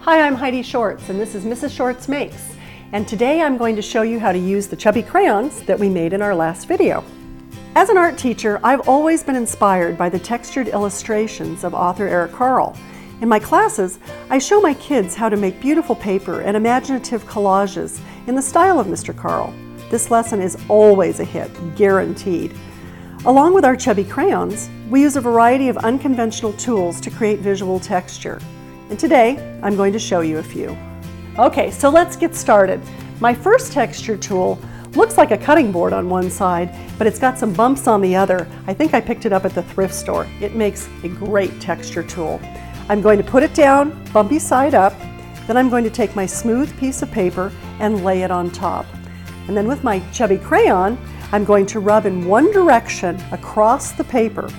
Hi, I'm Heidi Shorts, and this is Mrs. Shorts Makes. And today I'm going to show you how to use the chubby crayons that we made in our last video. As an art teacher, I've always been inspired by the textured illustrations of author Eric Carle. In my classes, I show my kids how to make beautiful paper and imaginative collages in the style of Mr. Carle. This lesson is always a hit, guaranteed. Along with our chubby crayons, we use a variety of unconventional tools to create visual texture. And today, I'm going to show you a few. Okay, so let's get started. My first texture tool looks like a cutting board on one side, but it's got some bumps on the other. I think I picked it up at the thrift store. It makes a great texture tool. I'm going to put it down, bumpy side up, then I'm going to take my smooth piece of paper and lay it on top. And then with my chubby crayon, I'm going to rub in one direction across the paper.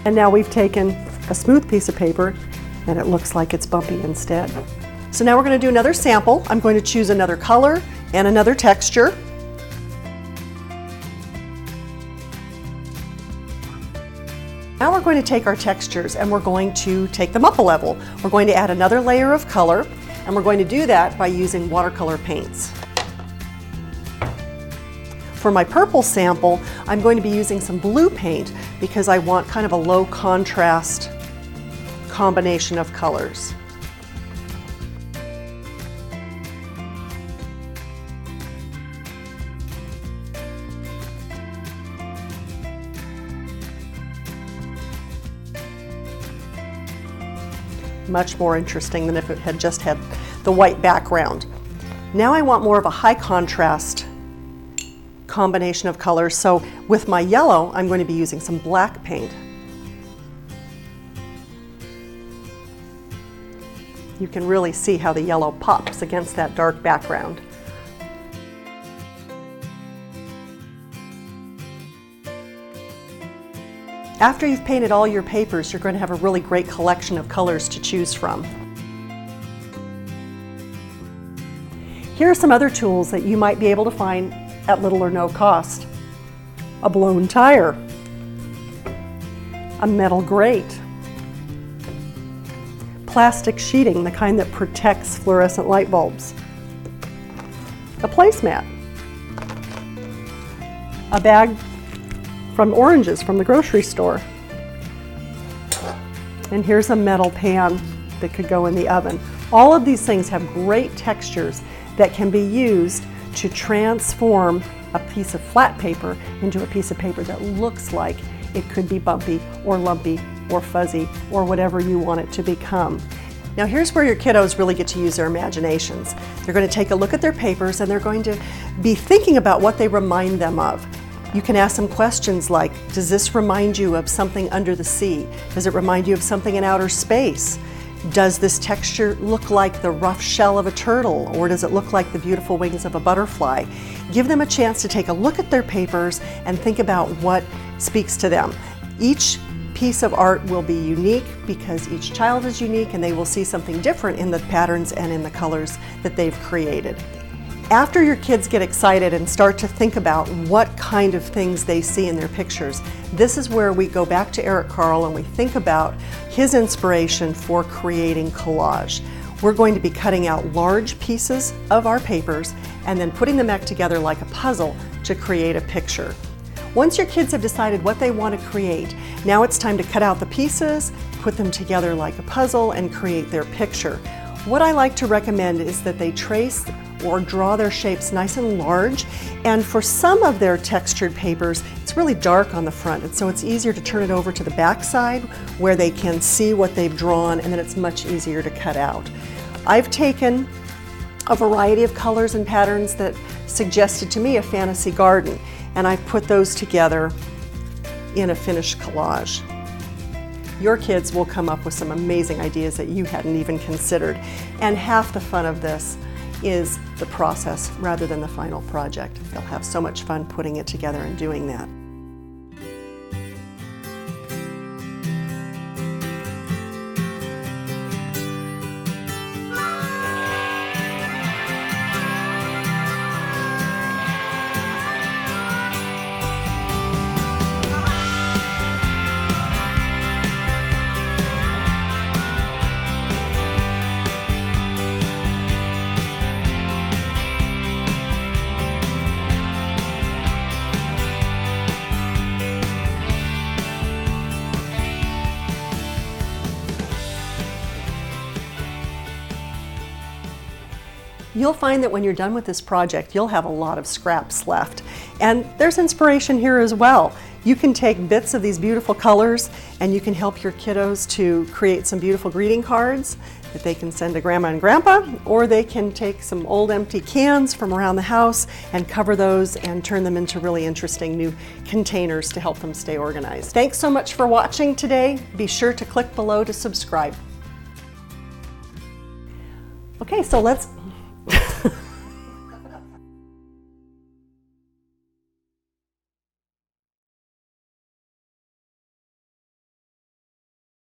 And now we've taken a smooth piece of paper and it looks like it's bumpy instead. So now we're going to do another sample. I'm going to choose another color and another texture. Now we're going to take our textures and we're going to take them up a level. We're going to add another layer of color, and we're going to do that by using watercolor paints. For my purple sample, I'm going to be using some blue paint because I want kind of a low contrast combination of colors. Much more interesting than if it had just had the white background. Now I want more of a high contrast combination of colors, so with my yellow, I'm going to be using some black paint. You can really see how the yellow pops against that dark background. After you've painted all your papers, you're going to have a really great collection of colors to choose from. Here are some other tools that you might be able to find at little or no cost. A blown tire, a metal grate, plastic sheeting, the kind that protects fluorescent light bulbs, a placemat, a bag from oranges from the grocery store, and here's a metal pan that could go in the oven. All of these things have great textures that can be used to transform a piece of flat paper into a piece of paper that looks like it could be bumpy or lumpy or fuzzy or whatever you want it to become. Now here's where your kiddos really get to use their imaginations. They're going to take a look at their papers and they're going to be thinking about what they remind them of. You can ask them questions like, does this remind you of something under the sea? Does it remind you of something in outer space? Does this texture look like the rough shell of a turtle, or does it look like the beautiful wings of a butterfly? Give them a chance to take a look at their papers and think about what speaks to them. Each piece of art will be unique because each child is unique and they will see something different in the patterns and in the colors that they've created. After your kids get excited and start to think about what kind of things they see in their pictures, this is where we go back to Eric Carle and we think about his inspiration for creating collage. We're going to be cutting out large pieces of our papers and then putting them back together like a puzzle to create a picture. Once your kids have decided what they want to create, now it's time to cut out the pieces, put them together like a puzzle, and create their picture. What I like to recommend is that they trace or draw their shapes nice and large, and for some of their textured papers it's really dark on the front, and so it's easier to turn it over to the back side where they can see what they've drawn, and then it's much easier to cut out. I've taken a variety of colors and patterns that suggested to me a fantasy garden, and I've put those together in a finished collage. Your kids will come up with some amazing ideas that you hadn't even considered, and half the fun of this is the process rather than the final project. They'll have so much fun putting it together and doing that. You'll find that when you're done with this project, you'll have a lot of scraps left. And there's inspiration here as well. You can take bits of these beautiful colors and you can help your kiddos to create some beautiful greeting cards that they can send to Grandma and Grandpa, or they can take some old empty cans from around the house and cover those and turn them into really interesting new containers to help them stay organized. Thanks so much for watching today. Be sure to click below to subscribe. Okay, so let's